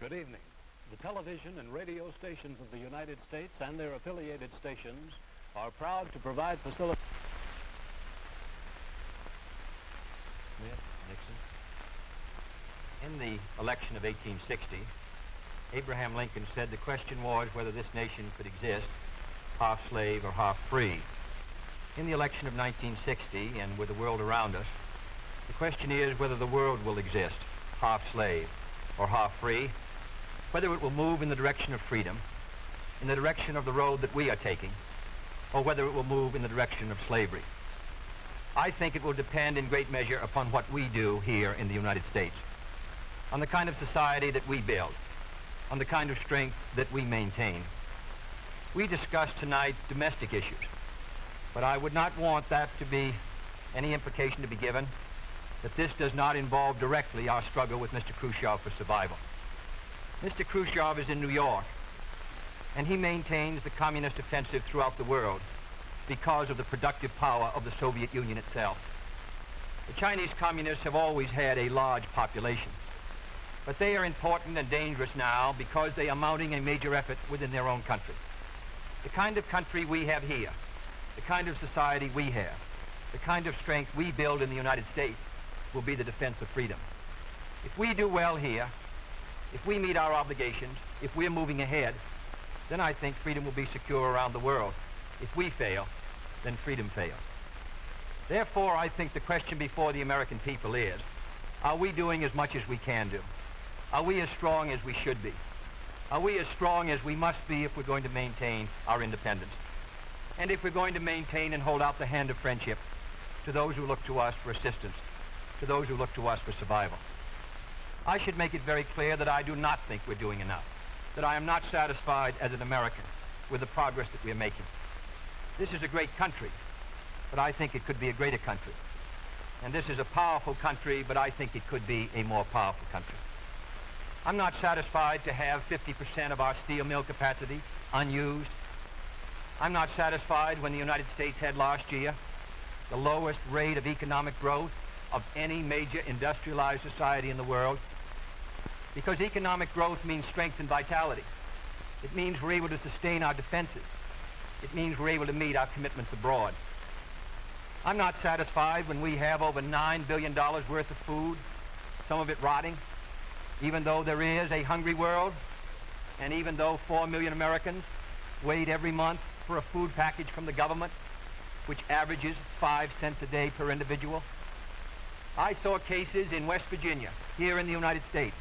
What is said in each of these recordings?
Good evening. The television and radio stations of the United States and their affiliated stations are proud to provide facilities. Nixon. In the election of 1860, Abraham Lincoln said the question was whether this nation could exist half slave or half free. In the election of 1960, and with the world around us, the question is whether the world will exist half slave or half free, whether it will move in the direction of freedom, in the direction of the road that we are taking, or whether it will move in the direction of slavery. I think it will depend in great measure upon what we do here in the United States, on the kind of society that we build, on the kind of strength that we maintain. We discussed tonight domestic issues, but I would not want that to be any implication to be given that this does not involve directly our struggle with Mr. Khrushchev for survival. Mr. Khrushchev is in New York, and he maintains the communist offensive throughout the world because of the productive power of the Soviet Union itself. The Chinese communists have always had a large population, but they are important and dangerous now because they are mounting a major effort within their own country. The kind of country we have here, the kind of society we have, the kind of strength we build in the United States will be the defense of freedom. If we do well here, if we meet our obligations, if we're moving ahead, then I think freedom will be secure around the world. If we fail, then freedom fails. Therefore, I think the question before the American people is, are we doing as much as we can do? Are we as strong as we should be? Are we as strong as we must be if we're going to maintain our independence? And if we're going to maintain and hold out the hand of friendship to those who look to us for assistance, to those who look to us for survival? I should make it very clear that I do not think we're doing enough, that I am not satisfied as an American with the progress that we're making. This is a great country, but I think it could be a greater country. And this is a powerful country, but I think it could be a more powerful country. I'm not satisfied to have 50% of our steel mill capacity unused. I'm not satisfied when the United States had last year the lowest rate of economic growth of any major industrialized society in the world, because economic growth means strength and vitality. It means we're able to sustain our defenses. It means we're able to meet our commitments abroad. I'm not satisfied when we have over $9 billion worth of food, some of it rotting, even though there is a hungry world, and even though 4 million Americans wait every month for a food package from the government, which averages 5 cents a day per individual. I saw cases in West Virginia, here in the United States,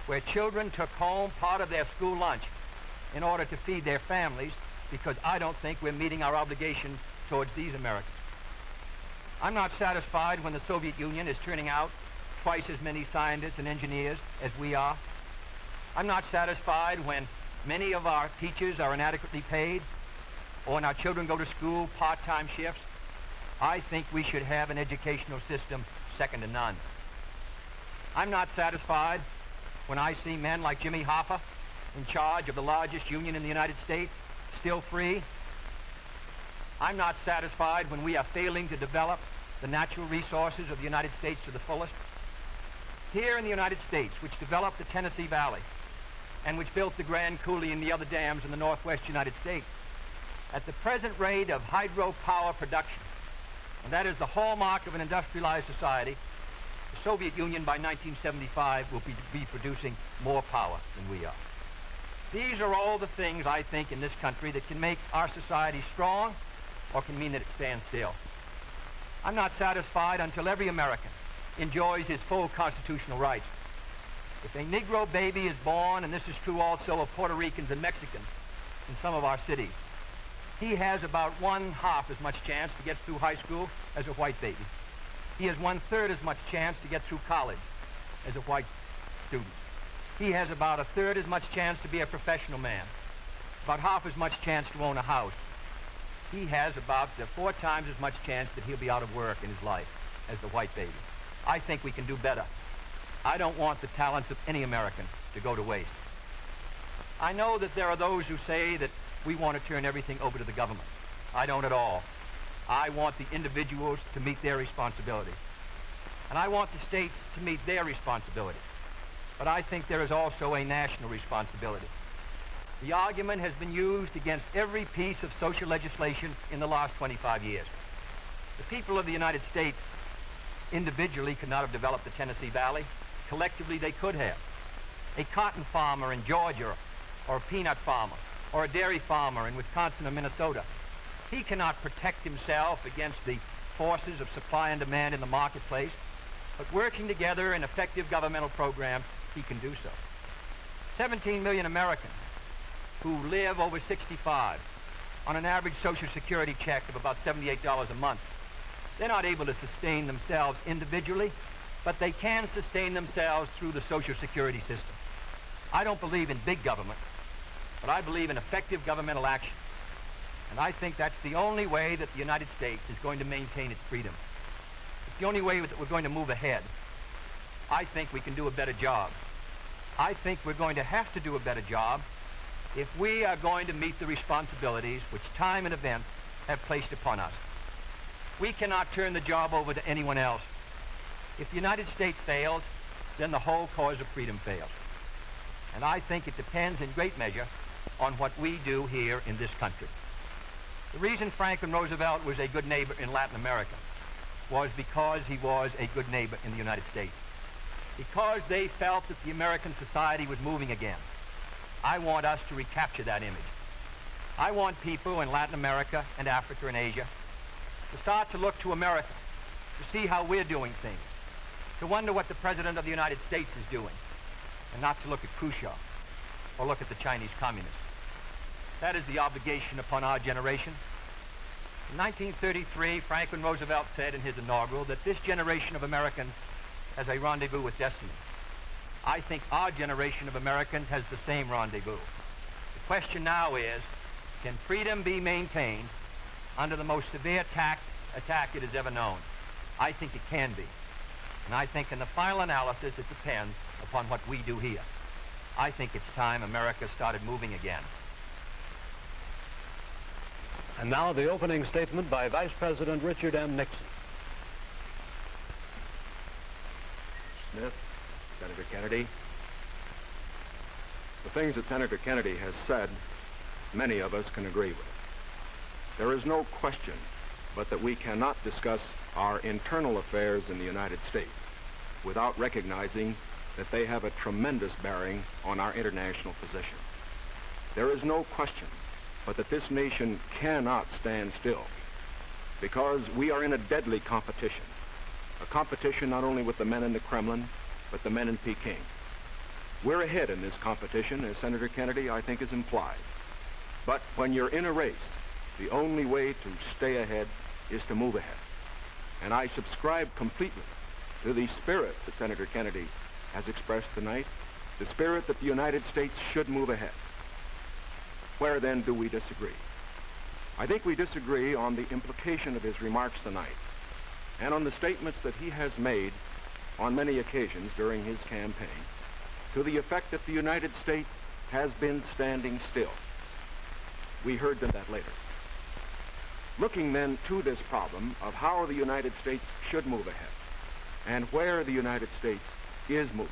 where children took home part of their school lunch in order to feed their families, because I don't think we're meeting our obligation towards these Americans. I'm not satisfied when the Soviet Union is turning out twice as many scientists and engineers as we are. I'm not satisfied when many of our teachers are inadequately paid, or when our children go to school part-time shifts. I think we should have an educational system second to none. I'm not satisfied when I see men like Jimmy Hoffa in charge of the largest union in the United States, still free. I'm not satisfied when we are failing to develop the natural resources of the United States to the fullest. Here in the United States, which developed the Tennessee Valley and which built the Grand Coulee and the other dams in the northwest United States, at the present rate of hydropower production, and that is the hallmark of an industrialized society, the Soviet Union by 1975 will be producing more power than we are. These are all the things, I think, in this country that can make our society strong or can mean that it stands still. I'm not satisfied until every American enjoys his full constitutional rights. If a Negro baby is born, and this is true also of Puerto Ricans and Mexicans in some of our cities, he has about 1/2 as much chance to get through high school as a white baby. He has 1/3 as much chance to get through college as a white student. He has about 1/3 as much chance to be a professional man, about 1/2 as much chance to own a house. He has about 4 times as much chance that he'll be out of work in his life as the white baby. I think we can do better. I don't want the talents of any American to go to waste. I know that there are those who say that we want to turn everything over to the government. I don't at all. I want the individuals to meet their responsibilities. And I want the states to meet their responsibilities. but I think there is also a national responsibility. The argument has been used against every piece of social legislation in the last 25 years. The people of the United States individually could not have developed the Tennessee Valley. Collectively, they could have. A cotton farmer in Georgia, or a peanut farmer, or a dairy farmer in Wisconsin or Minnesota, he cannot protect himself against the forces of supply and demand in the marketplace, but working together in effective governmental programs, he can do so. 17 million Americans who live over 65 on an average Social Security check of about $78 a month. They're not able to sustain themselves individually, but they can sustain themselves through the Social Security system. I don't believe in big government, but I believe in effective governmental action. And I think that's the only way that the United States is going to maintain its freedom. It's the only way that we're going to move ahead. I think we can do a better job. I think we're going to have to do a better job if we are going to meet the responsibilities which time and events have placed upon us. We cannot turn the job over to anyone else. If the United States fails, then the whole cause of freedom fails. And I think it depends in great measure on what we do here in this country. The reason Franklin Roosevelt was a good neighbor in Latin America was because he was a good neighbor in the United States. Because they felt that the American society was moving again. I want us to recapture that image. I want people in Latin America and Africa and Asia to start to look to America, to see how we're doing things, to wonder what the President of the United States is doing, and not to look at Khrushchev or look at the Chinese communists. That is the obligation upon our generation. In 1933, Franklin Roosevelt said in his inaugural that this generation of Americans has a rendezvous with destiny. I think our generation of Americans has the same rendezvous. The question now is, can freedom be maintained under the most severe attack it has ever known? I think it can be. And I think in the final analysis, it depends upon what we do here. I think it's time America started moving again. And now the opening statement by Vice President Richard M. Nixon. Smith, Senator Kennedy. The things that Senator Kennedy has said, many of us can agree with. There is no question but that we cannot discuss our internal affairs in the United States without recognizing that they have a tremendous bearing on our international position. There is no question but that this nation cannot stand still because we are in a deadly competition. A competition not only with the men in the Kremlin, but the men in Peking. We're ahead in this competition, as Senator Kennedy, I think, has implied. But when you're in a race, the only way to stay ahead is to move ahead. And I subscribe completely to the spirit that Senator Kennedy has expressed tonight, the spirit that the United States should move ahead. Where then do we disagree? I think we disagree on the implication of his remarks tonight and on the statements that he has made on many occasions during his campaign to the effect that the United States has been standing still. We heard that later. Looking then to this problem of how the United States should move ahead and where the United States is moving,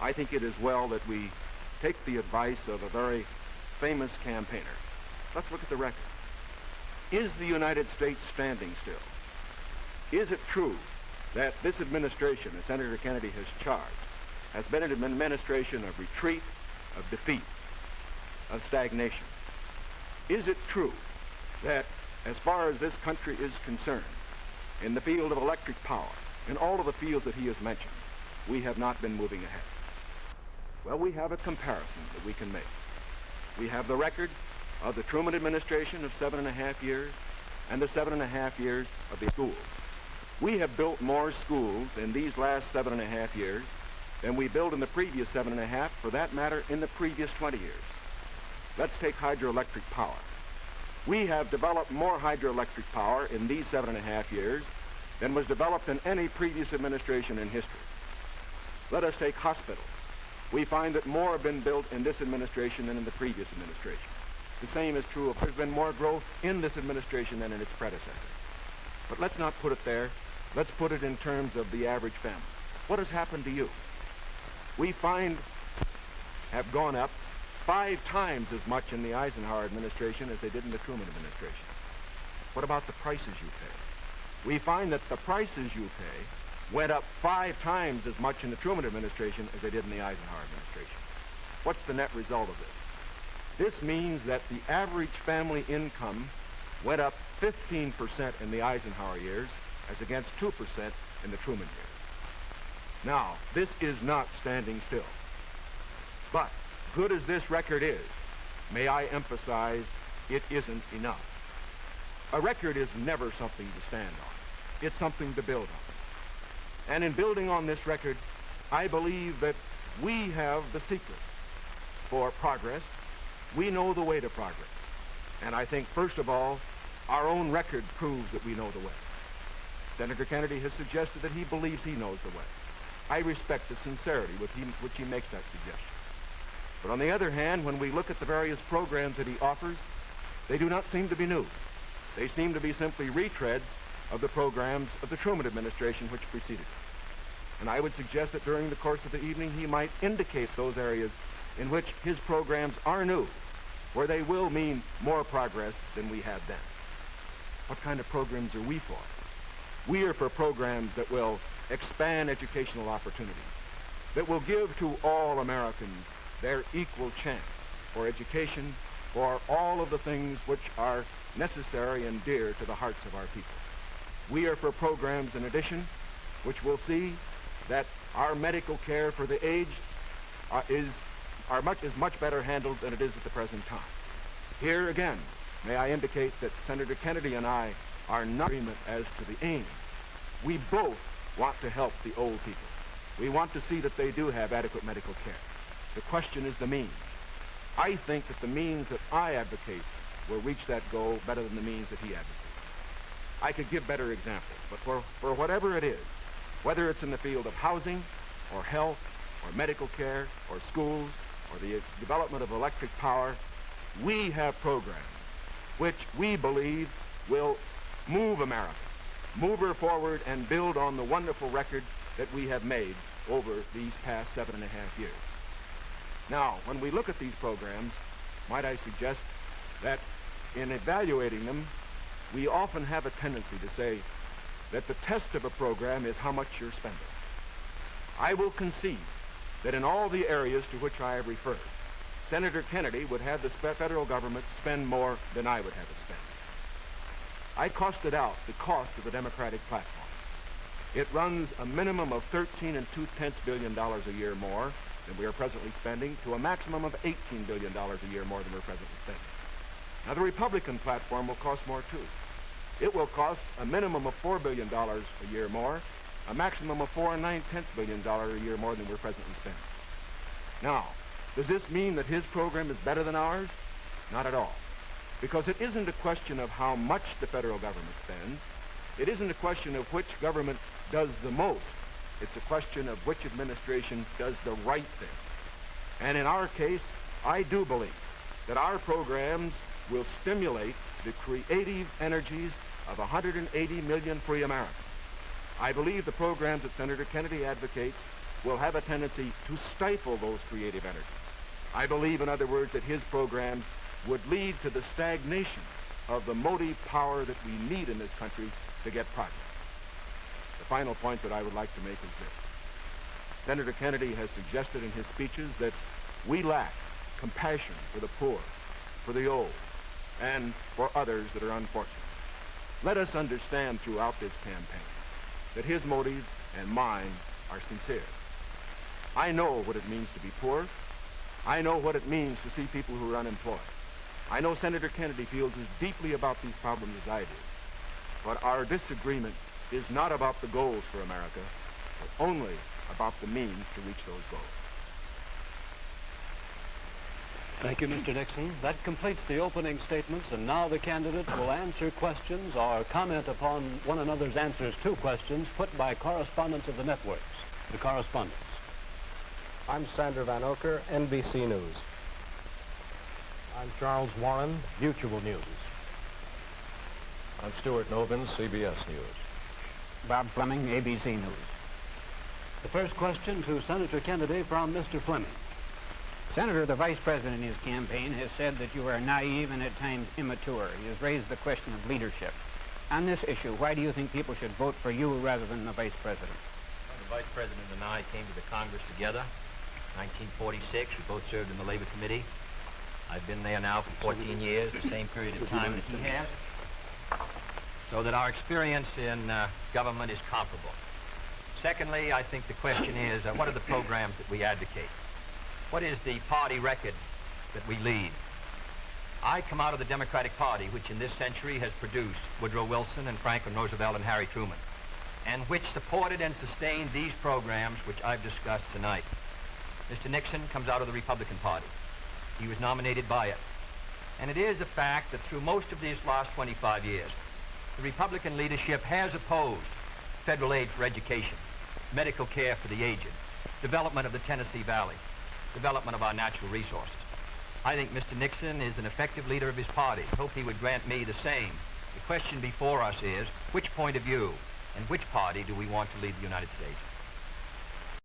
I think it is well that we take the advice of a very famous campaigner. Let's look at the record. Is the United States standing still? Is it true that this administration, as Senator Kennedy has charged, has been an administration of retreat, of defeat, of stagnation? Is it true that as far as this country is concerned, in the field of electric power, in all of the fields that he has mentioned, we have not been moving ahead? Well, we have a comparison that we can make. We have the record of the Truman administration of 7.5 years and the 7.5 years of the schools. We have built more schools in these last 7.5 years than we built in the previous 7.5, for that matter, in the previous 20 years. Let's take hydroelectric power. We have developed more hydroelectric power in these 7.5 years than was developed in any previous administration in history. Let us take hospitals. We find that more have been built in this administration than in the previous administration. The same is true of there's been more growth in this administration than in its predecessor. But let's not put it there. Let's put it in terms of the average family. What has happened to you? we find have gone up 5 times as much in the Eisenhower administration as they did in the Truman administration. What about the prices you pay? We find that the prices you pay went up 5 times as much in the Truman administration as they did in the Eisenhower administration. What's the net result of this? This means that the average family income went up 15% in the Eisenhower years as against 2% in the Truman years. Now, this is not standing still. But, good as this record is, may I emphasize, it isn't enough. A record is never something to stand on. It's something to build on. And in building on this record, I believe that we have the secret for progress. We know the way to progress. And I think, first of all, our own record proves that we know the way. Senator Kennedy has suggested that he believes he knows the way. I respect the sincerity with which he makes that suggestion. But on the other hand, when we look at the various programs that he offers, they do not seem to be new. They seem to be simply retreads of the programs of the Truman administration which preceded it. And I would suggest that during the course of the evening, he might indicate those areas in which his programs are new, where they will mean more progress than we had then. What kind of programs are we for? We are for programs that will expand educational opportunities, that will give to all Americans their equal chance for education, for all of the things which are necessary and dear to the hearts of our people. We are for programs, in addition, which will see that our medical care for the aged is much better handled than it is at the present time. Here again, may I indicate that Senator Kennedy and I are not in agreement as to the aim. We both want to help the old people. We want to see that they do have adequate medical care. The question is the means. I think that the means that I advocate will reach that goal better than the means that he advocates. I could give better examples, but for whatever it is, whether it's in the field of housing, or health, or medical care, or schools, or the development of electric power, we have programs which we believe will move America, move her forward and build on the wonderful record that we have made over these past 7.5 years. Now, when we look at these programs, might I suggest that in evaluating them, we often have a tendency to say that the test of a program is how much you're spending. I will concede that in all the areas to which I have referred, Senator Kennedy would have the federal government spend more than I would have it spend. I costed out the cost of the Democratic platform. It runs a minimum of $13.2 billion a year more than we are presently spending to a maximum of $18 billion a year more than we're presently spending. Now, the Republican platform will cost more, too. It will cost a minimum of $4 billion a year more, a maximum of $4.9 billion a year more than we're presently spending. Now, does this mean that his program is better than ours? Not at all. Because it isn't a question of how much the federal government spends. It isn't a question of which government does the most. It's a question of which administration does the right thing. And in our case, I do believe that our programs will stimulate the creative energies of 180 million free Americans. I believe the programs that Senator Kennedy advocates will have a tendency to stifle those creative energies. I believe, in other words, that his programs would lead to the stagnation of the motive power that we need in this country to get progress. The final point that I would like to make is this. Senator Kennedy has suggested in his speeches that we lack compassion for the poor, for the old, and for others that are unfortunate. Let us understand throughout this campaign that his motives and mine are sincere. I know what it means to be poor. I know what it means to see people who are unemployed. I know Senator Kennedy feels as deeply about these problems as I do. But our disagreement is not about the goals for America, but only about the means to reach those goals. Thank you, Mr. Nixon. That completes the opening statements, and now the candidates will answer questions or comment upon one another's answers to questions put by correspondents of the networks. The correspondents. I'm Sander Van Oker, NBC News. I'm Charles Warren, Mutual News. I'm Stuart Novin, CBS News. Bob Fleming, ABC News. The first question to Senator Kennedy from Mr. Fleming. Senator, the Vice President in his campaign has said that you are naive and at times immature. He has raised the question of leadership. On this issue, why do you think people should vote for you rather than the Vice President? Well, the Vice President and I came to the Congress together in 1946. We both served in the Labor Committee. I've been there now for 14 years, the same period of time that he has, so that our experience in government is comparable. Secondly, I think the question is, what are the programs that we advocate? What is the party record that we lead? I come out of the Democratic Party, which in this century has produced Woodrow Wilson and Franklin Roosevelt and Harry Truman, and which supported and sustained these programs which I've discussed tonight. Mr. Nixon comes out of the Republican Party. He was nominated by it. And it is a fact that through most of these last 25 years, the Republican leadership has opposed federal aid for education, medical care for the aged, development of the Tennessee Valley, development of our natural resources. I think Mr. Nixon is an effective leader of his party. I hope he would grant me the same. The question before us is, which point of view and which party do we want to lead the United States?